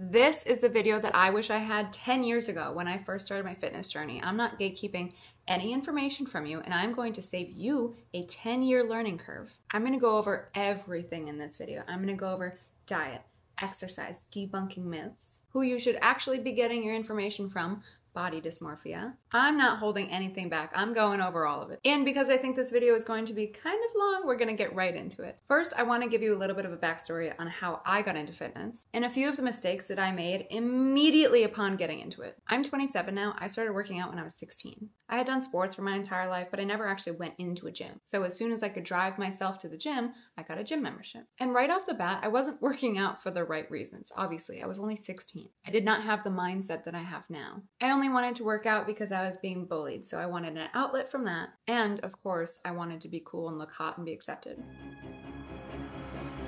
This is the video that I wish I had 10 years ago when I first started my fitness journey. I'm not gatekeeping any information from you, and I'm going to save you a 10-year learning curve. I'm going to go over everything in this video. I'm going to go over diet, exercise, debunking myths, who you should actually be getting your information from, body dysmorphia. I'm not holding anything back. I'm going over all of it. And because I think this video is going to be kind of long, we're going to get right into it. First, I want to give you a little bit of a backstory on how I got into fitness and a few of the mistakes that I made immediately upon getting into it. I'm 27 now. I started working out when I was 16. I had done sports for my entire life, but I never actually went into a gym. So as soon as I could drive myself to the gym, I got a gym membership. And right off the bat, I wasn't working out for the right reasons. Obviously, I was only 16. I did not have the mindset that I have now. I only wanted to work out because I was being bullied, so I wanted an outlet from that. And of course, I wanted to be cool and look hot and be accepted.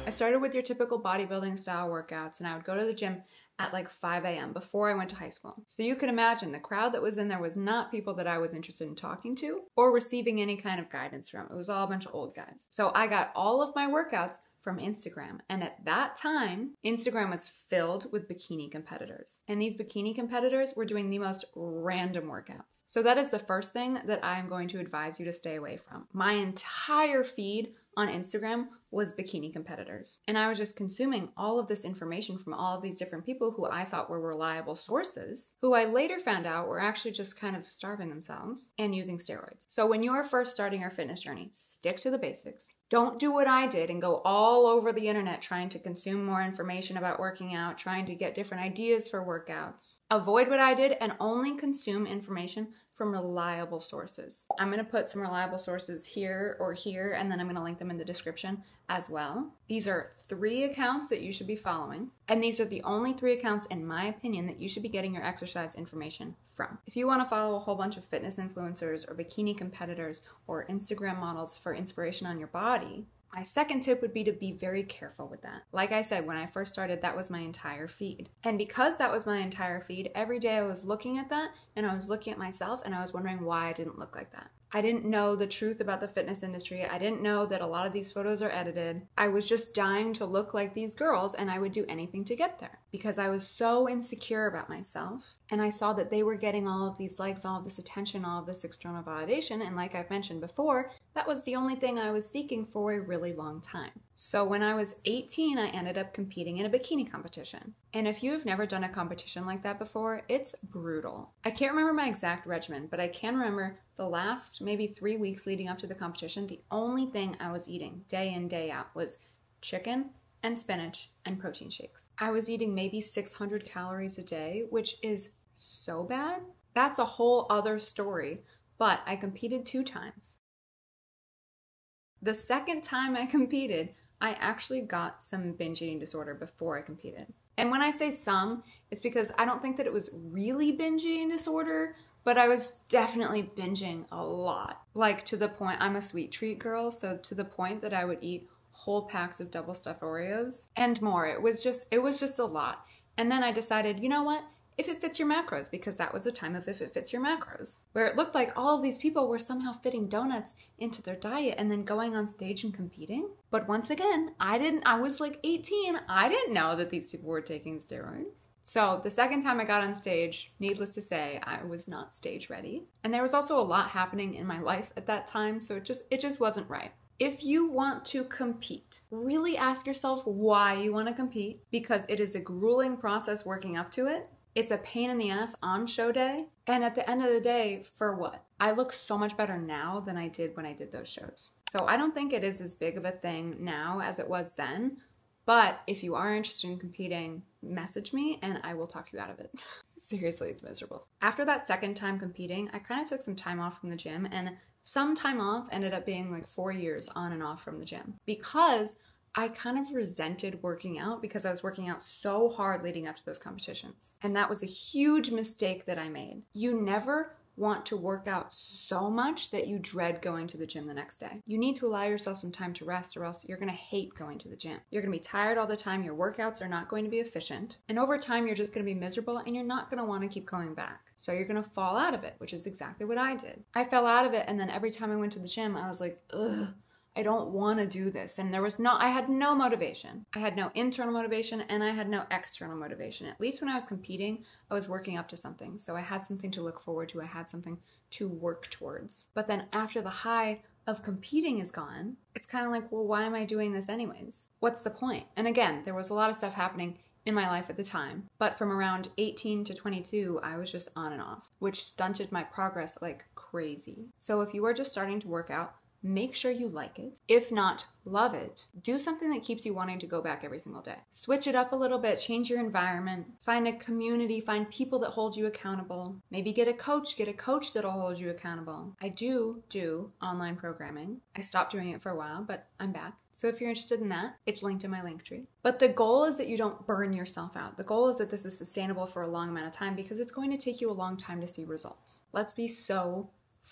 I started with your typical bodybuilding style workouts, and I would go to the gym at like 5 a.m. before I went to high school. So you can imagine the crowd that was in there was not people that I was interested in talking to or receiving any kind of guidance from. It was all a bunch of old guys. So I got all of my workouts from Instagram. And at that time, Instagram was filled with bikini competitors. And these bikini competitors were doing the most random workouts. So that is the first thing that I'm going to advise you to stay away from. My entire feed on Instagram was bikini competitors. And I was just consuming all of this information from all of these different people who I thought were reliable sources, who I later found out were actually just kind of starving themselves and using steroids. So when you are first starting your fitness journey, stick to the basics. Don't do what I did and go all over the internet trying to consume more information about working out, trying to get different ideas for workouts. Avoid what I did and only consume information from reliable sources. I'm going to put some reliable sources here or here, and then I'm going to link them in the description as well. These are 3 accounts that you should be following, and these are the only 3 accounts, in my opinion, that you should be getting your exercise information from. If you want to follow a whole bunch of fitness influencers or bikini competitors or Instagram models for inspiration on your body, my second tip would be to be very careful with that. Like I said, when I first started, that was my entire feed. And because that was my entire feed, every day I was looking at that and I was looking at myself and I was wondering why I didn't look like that. I didn't know the truth about the fitness industry. I didn't know that a lot of these photos are edited. I was just dying to look like these girls, and I would do anything to get there because I was so insecure about myself. And I saw that they were getting all of these likes, all of this attention, all of this external validation. And like I've mentioned before, that was the only thing I was seeking for a really long time. So when I was 18, I ended up competing in a bikini competition. And if you have never done a competition like that before, it's brutal. I can't remember my exact regimen, but I can remember the last maybe 3 weeks leading up to the competition, the only thing I was eating day in, day out was chicken and spinach and protein shakes. I was eating maybe 600 calories a day, which is so bad. That's a whole other story, but I competed 2 times. The second time I competed, I actually got some binge eating disorder before I competed. And when I say some, it's because I don't think that it was really binge eating disorder, but I was definitely binging a lot. Like to the point, I'm a sweet treat girl, so to the point that I would eat whole packs of double stuffed Oreos and more. It was just a lot. And then I decided, you know what? If it fits your macros, because that was the time of if it fits your macros, where it looked like all of these people were somehow fitting donuts into their diet and then going on stage and competing. But once again, I was like 18. I didn't know that these people were taking steroids. So the second time I got on stage, needless to say, I was not stage ready. And there was also a lot happening in my life at that time, so it just wasn't right. If you want to compete, really ask yourself why you want to compete, because it is a grueling process working up to it. It's a pain in the ass on show day. And at the end of the day, for what? I look so much better now than I did when I did those shows. So I don't think it is as big of a thing now as it was then. But if you are interested in competing, message me and I will talk you out of it. Seriously, it's miserable. After that second time competing, I kind of took some time off from the gym, and some time off ended up being like 4 years on and off from the gym because I kind of resented working out because I was working out so hard leading up to those competitions. And that was a huge mistake that I made. You never want to work out so much that you dread going to the gym the next day. You need to allow yourself some time to rest, or else you're going to hate going to the gym. You're going to be tired all the time, your workouts are not going to be efficient, and over time you're just going to be miserable and you're not going to want to keep going back. So you're going to fall out of it, which is exactly what I did. I fell out of it, and then every time I went to the gym, I was like, ugh, I don't want to do this. And I had no motivation. I had no internal motivation and I had no external motivation. At least when I was competing, I was working up to something. So I had something to look forward to. I had something to work towards. But then after the high of competing is gone, it's kind of like, well, why am I doing this anyways? What's the point? And again, there was a lot of stuff happening in my life at the time. But from around 18 to 22, I was just on and off, which stunted my progress like crazy. So if you are just starting to work out, make sure you like it. If not, love it. Do something that keeps you wanting to go back every single day. Switch it up a little bit, change your environment, find a community, find people that hold you accountable. Maybe get a coach that'll hold you accountable. I do online programming. I stopped doing it for a while, but I'm back. So if you're interested in that, it's linked in my Linktree. But the goal is that you don't burn yourself out. The goal is that this is sustainable for a long amount of time because it's going to take you a long time to see results. Let's be so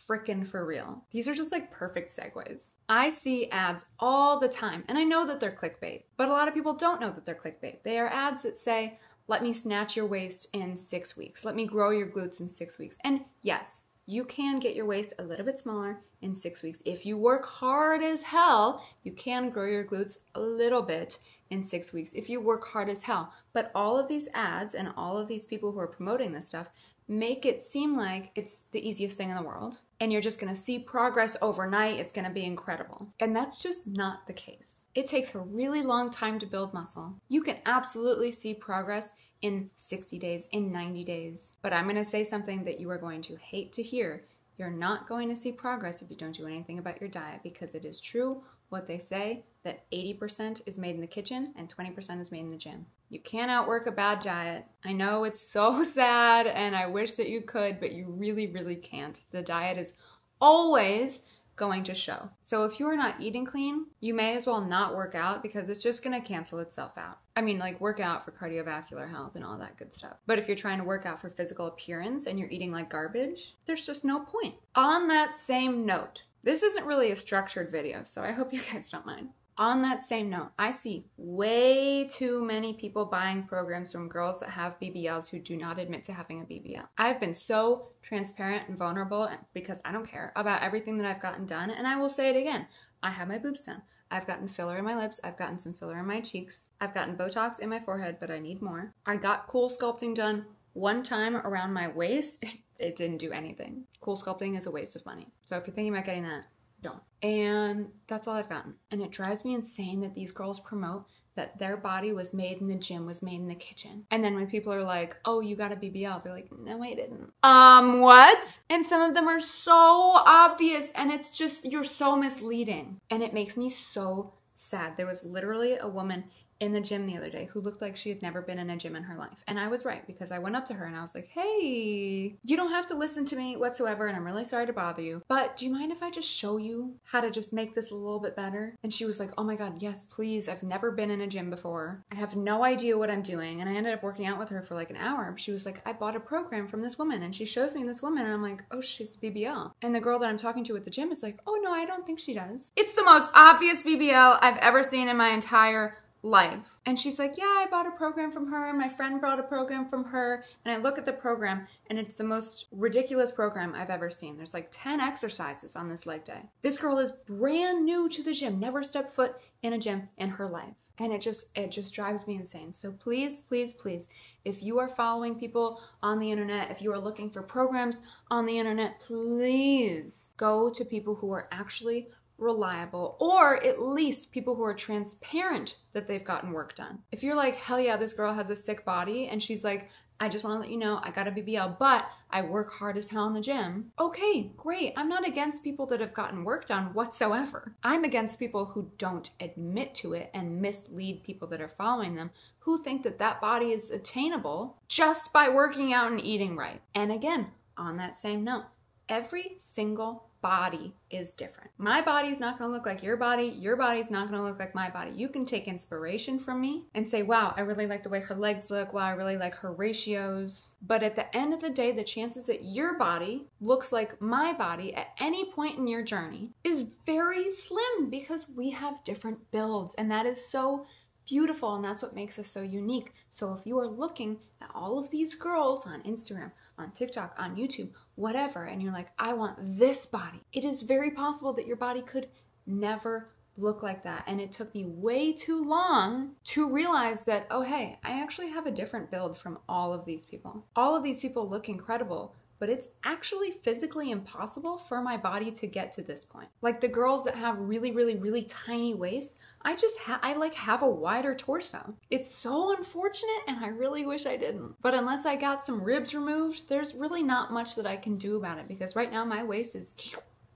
frickin' for real. These are just like perfect segues. I see ads all the time, and I know that they're clickbait, but a lot of people don't know that they're clickbait. They are ads that say, let me snatch your waist in 6 weeks. Let me grow your glutes in 6 weeks. And yes, you can get your waist a little bit smaller in 6 weeks. If you work hard as hell, you can grow your glutes a little bit in 6 weeks if you work hard as hell. But all of these ads and all of these people who are promoting this stuff make it seem like it's the easiest thing in the world and you're just going to see progress overnight. It's going to be incredible. And that's just not the case. It takes a really long time to build muscle. You can absolutely see progress in 60 days, in 90 days. But I'm going to say something that you are going to hate to hear. You're not going to see progress if you don't do anything about your diet, because it is true what they say, that 80% is made in the kitchen and 20% is made in the gym. You can't outwork a bad diet. I know it's so sad and I wish that you could, but you really, really can't. The diet is always going to show. So if you are not eating clean, you may as well not work out because it's just going to cancel itself out. I mean, like work out for cardiovascular health and all that good stuff. But if you're trying to work out for physical appearance and you're eating like garbage, there's just no point. On that same note, this isn't really a structured video, so I hope you guys don't mind. On that same note, I see way too many people buying programs from girls that have BBLs who do not admit to having a BBL. I've been so transparent and vulnerable because I don't care about everything that I've gotten done, and I will say it again. I have my boobs done. I've gotten filler in my lips. I've gotten some filler in my cheeks. I've gotten Botox in my forehead, but I need more. I got cool sculpting done one time around my waist. It didn't do anything. Cool sculpting is a waste of money. So if you're thinking about getting that, don't. And that's all I've gotten. And it drives me insane that these girls promote that their body was made in the gym, was made in the kitchen. And then when people are like, oh, you got a BBL, they're like, no, I didn't. What? And some of them are so obvious and it's just, you're so misleading. And it makes me so sad. There was literally a woman in the gym the other day who looked like she had never been in a gym in her life. And I was right, because I went up to her and I was like, hey, you don't have to listen to me whatsoever and I'm really sorry to bother you, but do you mind if I just show you how to just make this a little bit better? And she was like, oh my God, yes, please. I've never been in a gym before. I have no idea what I'm doing. And I ended up working out with her for like an hour. She was like, I bought a program from this woman, and she shows me this woman and I'm like, oh, she's BBL. And the girl that I'm talking to at the gym is like, oh no, I don't think she does. It's the most obvious BBL I've ever seen in my entire life. And she's like, yeah, I bought a program from her and my friend brought a program from her. And I look at the program and it's the most ridiculous program I've ever seen. There's like 10 exercises on this leg day. This girl is brand new to the gym, never stepped foot in a gym in her life. And it just drives me insane. So please, please, please, if you are following people on the internet, if you are looking for programs on the internet, please go to people who are actually reliable, or at least people who are transparent that they've gotten work done. If you're like, hell yeah, this girl has a sick body and she's like, I just want to let you know I got a BBL, but I work hard as hell in the gym. Okay, great. I'm not against people that have gotten work done whatsoever. I'm against people who don't admit to it and mislead people that are following them, who think that that body is attainable just by working out and eating right. And again, on that same note, every single body is different. My body's not going to look like your body's not going to look like my body. You can take inspiration from me and say, wow, I really like the way her legs look. Wow, I really like her ratios. But at the end of the day, the chances that your body looks like my body at any point in your journey is very slim, because we have different builds, and that is so beautiful, and that's what makes us so unique. So if you are looking at all of these girls on Instagram, on TikTok, on YouTube, whatever, and you're like, I want this body, it is very possible that your body could never look like that. And it took me way too long to realize that, oh, hey, I actually have a different build from all of these people. All of these people look incredible, but it's actually physically impossible for my body to get to this point. Like the girls that have really, really, really tiny waists, I like have a wider torso. It's so unfortunate and I really wish I didn't. But unless I got some ribs removed, there's really not much that I can do about it because right now my waist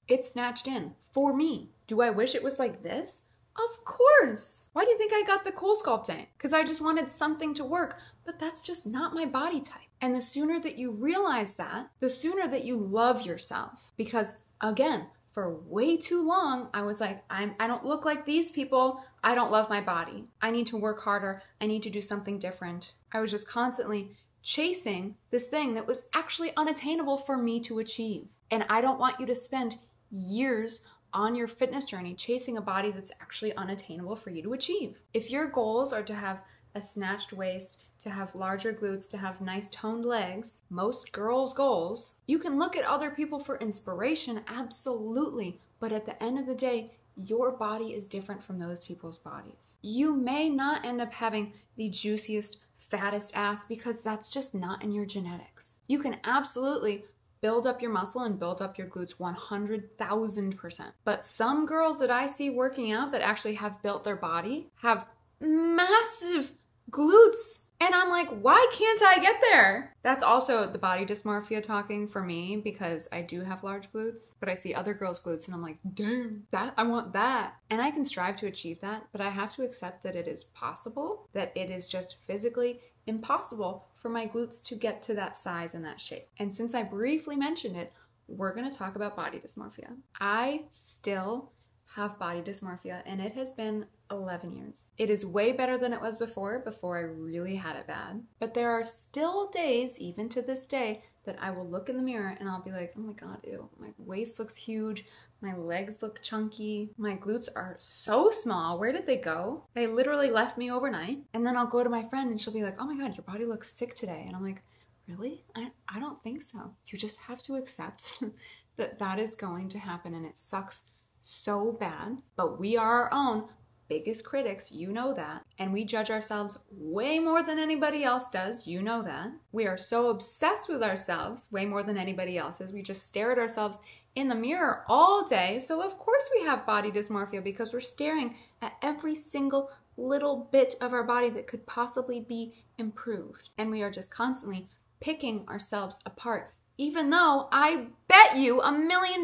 it's snatched in for me. Do I wish it was like this? Of course. Why do you think I got the CoolSculpting? Because I just wanted something to work, but that's just not my body type. And the sooner that you realize that, the sooner that you love yourself. Because again, for way too long, I was like, I don't look like these people. I don't love my body. I need to work harder. I need to do something different. I was just constantly chasing this thing that was actually unattainable for me to achieve. And I don't want you to spend years on your fitness journey chasing a body that's actually unattainable for you to achieve. If your goals are to have a snatched waist, to have larger glutes, to have nice toned legs, most girls' goals, you can look at other people for inspiration, absolutely. But at the end of the day, your body is different from those people's bodies. You may not end up having the juiciest, fattest ass because that's just not in your genetics. You can absolutely build up your muscle and build up your glutes 100,000%. But some girls that I see working out that actually have built their body have massive glutes. And I'm like, why can't I get there? That's also the body dysmorphia talking for me because I do have large glutes, but I see other girls' glutes and I'm like, damn, I want that. And I can strive to achieve that, but I have to accept that it is possible, that it is just physically impossible for my glutes to get to that size and that shape. And since I briefly mentioned it, we're going to talk about body dysmorphia. I still have body dysmorphia and it has been 11 years. It is way better than it was before I really had it bad. But there are still days, even to this day, that I will look in the mirror and I'll be like, oh my God, ew, my waist looks huge. My legs look chunky. My glutes are so small. Where did they go? They literally left me overnight. And then I'll go to my friend and she'll be like, oh my God, your body looks sick today. And I'm like, really? I don't think so. You just have to accept that that is going to happen and it sucks so bad. But we are our own biggest critics, you know that. And we judge ourselves way more than anybody else does, you know that. We are so obsessed with ourselves, way more than anybody else is. We just stare at ourselves in the mirror all day. So of course we have body dysmorphia because we're staring at every single little bit of our body that could possibly be improved. And we are just constantly picking ourselves apart, even though I bet you $1 million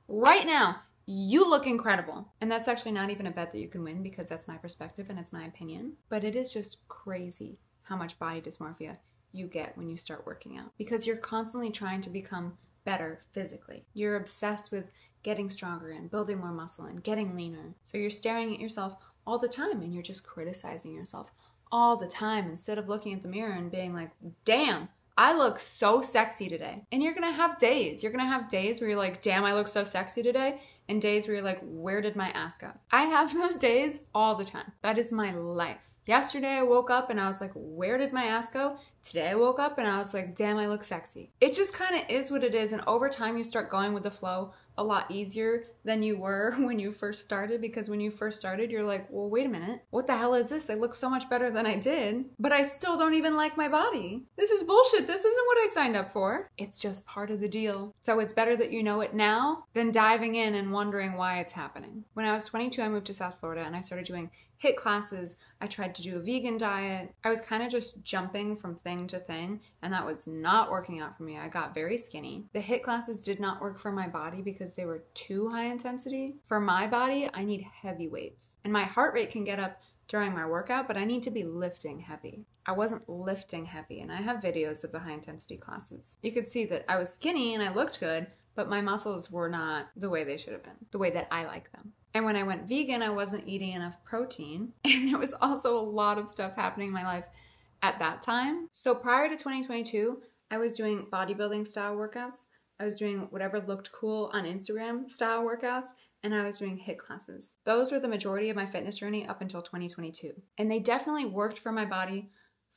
right now, you look incredible. And that's actually not even a bet that you can win because that's my perspective and it's my opinion. But it is just crazy how much body dysmorphia you get when you start working out because you're constantly trying to become better physically. You're obsessed with getting stronger and building more muscle and getting leaner. So you're staring at yourself all the time and you're just criticizing yourself all the time instead of looking at the mirror and being like, damn, I look so sexy today. And you're gonna have days. You're gonna have days where you're like, damn, I look so sexy today. And days where you're like, where did my ass go? I have those days all the time. That is my life. Yesterday I woke up and I was like, where did my ass go? Today I woke up and I was like, damn, I look sexy. It just kind of is what it is. And over time you start going with the flow a lot easier than you were when you first started, because when you first started, you're like, well, wait a minute. What the hell is this? I look so much better than I did, but I still don't even like my body. This is bullshit. This isn't what I signed up for. It's just part of the deal. So it's better that you know it now than diving in and wondering why it's happening. When I was 22, I moved to South Florida and I started doing HIIT classes. I tried to do a vegan diet. I was kind of just jumping from thing to thing, and that was not working out for me. I got very skinny. The HIIT classes did not work for my body because they were too high intensity. For my body, I need heavy weights. And my heart rate can get up during my workout, but I need to be lifting heavy. I wasn't lifting heavy, and I have videos of the high intensity classes. You could see that I was skinny and I looked good, but my muscles were not the way they should have been, the way that I like them. And when I went vegan, I wasn't eating enough protein. And there was also a lot of stuff happening in my life at that time. So prior to 2022, I was doing bodybuilding style workouts. I was doing whatever looked cool on Instagram style workouts. And I was doing HIIT classes. Those were the majority of my fitness journey up until 2022. And they definitely worked for my body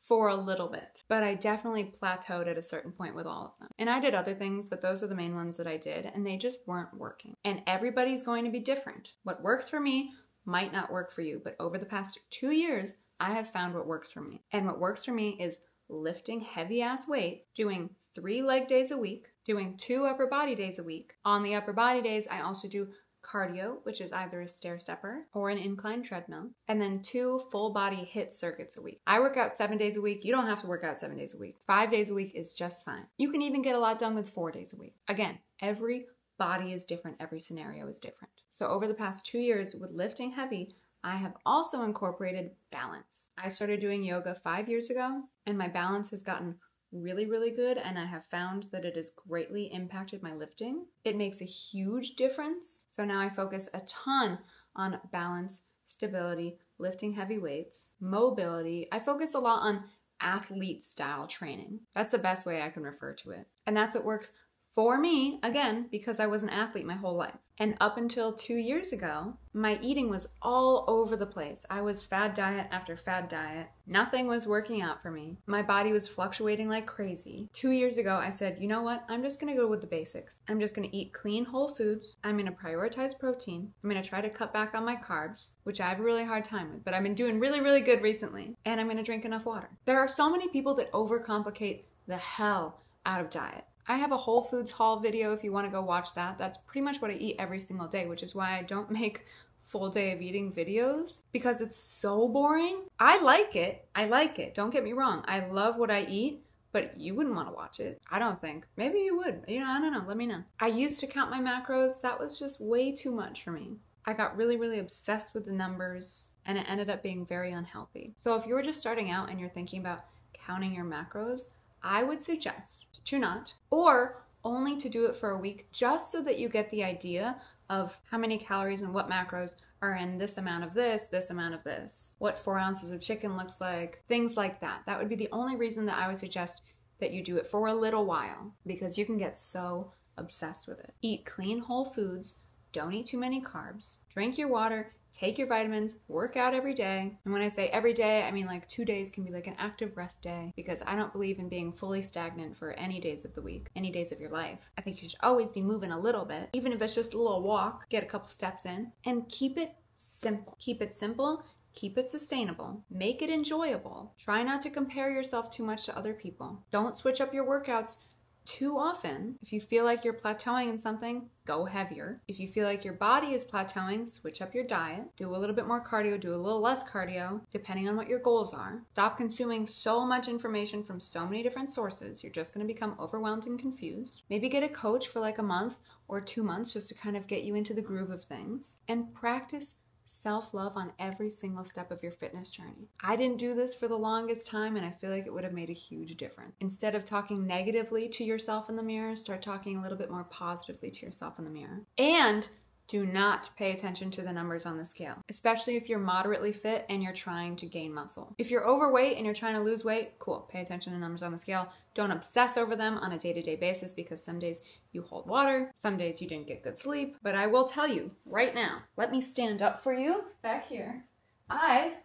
for a little bit, but I definitely plateaued at a certain point with all of them. And I did other things, but those are the main ones that I did, and they just weren't working. And everybody's going to be different. What works for me might not work for you, but over the past 2 years, I have found what works for me. And what works for me is lifting heavy ass weight, doing 3 leg days a week, doing 2 upper body days a week. On the upper body days, I also do cardio, which is either a stair stepper or an incline treadmill, and then 2 full body HIIT circuits a week. I work out 7 days a week. You don't have to work out 7 days a week. 5 days a week is just fine. You can even get a lot done with 4 days a week. Again, every body is different. Every scenario is different. So over the past 2 years with lifting heavy, I have also incorporated balance. I started doing yoga 5 years ago, and my balance has gotten really, really good, and I have found that it has greatly impacted my lifting. It makes a huge difference. So now I focus a ton on balance, stability, lifting heavy weights, mobility. I focus a lot on athlete style training. That's the best way I can refer to it. And that's what works for me, again, because I was an athlete my whole life. And up until 2 years ago, my eating was all over the place. I was fad diet after fad diet. Nothing was working out for me. My body was fluctuating like crazy. 2 years ago, I said, you know what? I'm just gonna go with the basics. I'm just gonna eat clean whole foods. I'm gonna prioritize protein. I'm gonna try to cut back on my carbs, which I have a really hard time with, but I've been doing really, really good recently. And I'm gonna drink enough water. There are so many people that overcomplicate the hell out of diet. I have a Whole Foods haul video if you want to go watch that. That's pretty much what I eat every single day, which is why I don't make full day of eating videos because it's so boring. I like it. Don't get me wrong. I love what I eat, but you wouldn't want to watch it. I don't think. Maybe you would. You know, I don't know. Let me know. I used to count my macros. That was just way too much for me. I got really, really obsessed with the numbers, and it ended up being very unhealthy. So if you're just starting out and you're thinking about counting your macros, I would suggest to not, or only to do it for a week just so that you get the idea of how many calories and what macros are in this amount of this amount of this, what 4 ounces of chicken looks like, things like that. That would be the only reason that I would suggest that you do it for a little while, because you can get so obsessed with it. Eat clean whole foods, don't eat too many carbs, drink your water, take your vitamins, work out every day. And when I say every day, I mean like 2 days can be like an active rest day, because I don't believe in being fully stagnant for any days of the week, any days of your life. I think you should always be moving a little bit, even if it's just a little walk, get a couple steps in, and keep it simple. Keep it simple, keep it sustainable, make it enjoyable. Try not to compare yourself too much to other people. Don't switch up your workouts too often. If you feel like you're plateauing in something, go heavier. If you feel like your body is plateauing, switch up your diet. Do a little bit more cardio, do a little less cardio, depending on what your goals are. Stop consuming so much information from so many different sources. You're just going to become overwhelmed and confused. Maybe get a coach for like a month or 2 months just to kind of get you into the groove of things. And practice self-love on every single step of your fitness journey. I didn't do this for the longest time, and I feel like it would have made a huge difference. Instead of talking negatively to yourself in the mirror, start talking a little bit more positively to yourself in the mirror. And do not pay attention to the numbers on the scale, especially if you're moderately fit and you're trying to gain muscle. If you're overweight and you're trying to lose weight, cool, pay attention to numbers on the scale. Don't obsess over them on a day-to-day basis, because some days you hold water, some days you didn't get good sleep. But I will tell you right now, let me stand up for you back here. I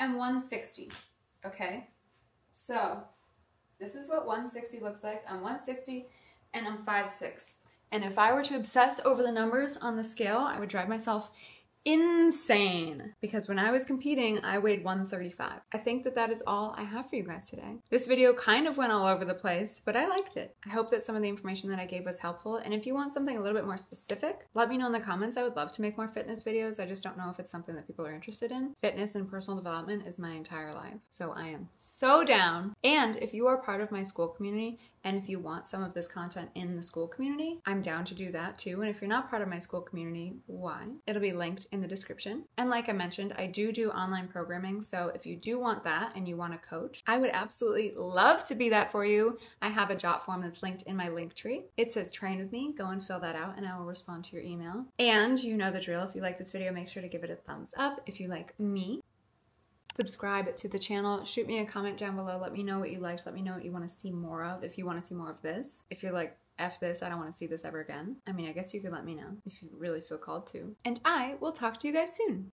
am 160, okay? So this is what 160 looks like. I'm 160 and I'm 5'6". And if I were to obsess over the numbers on the scale, I would drive myself insane, because when I was competing, I weighed 135. I think that that is all I have for you guys today. This video kind of went all over the place, but I liked it. I hope that some of the information that I gave was helpful. And if you want something a little bit more specific, let me know in the comments. I would love to make more fitness videos. I just don't know if it's something that people are interested in. Fitness and personal development is my entire life, so I am so down. And if you are part of my school community, and if you want some of this content in the school community, I'm down to do that too. And if you're not part of my school community, why? It'll be linked in the description. And like I mentioned, I do online programming. So if you do want that and you want a coach, I would absolutely love to be that for you. I have a Jot form that's linked in my link tree. It says train with me. Go and fill that out and I will respond to your email. And you know the drill. If you like this video, make sure to give it a thumbs up. If you like me, subscribe to the channel, shoot me a comment down below, let me know what you liked, let me know what you want to see more of, if you want to see more of this. If you're like, F this, I don't want to see this ever again. I mean, I guess you could let me know if you really feel called to. And I will talk to you guys soon.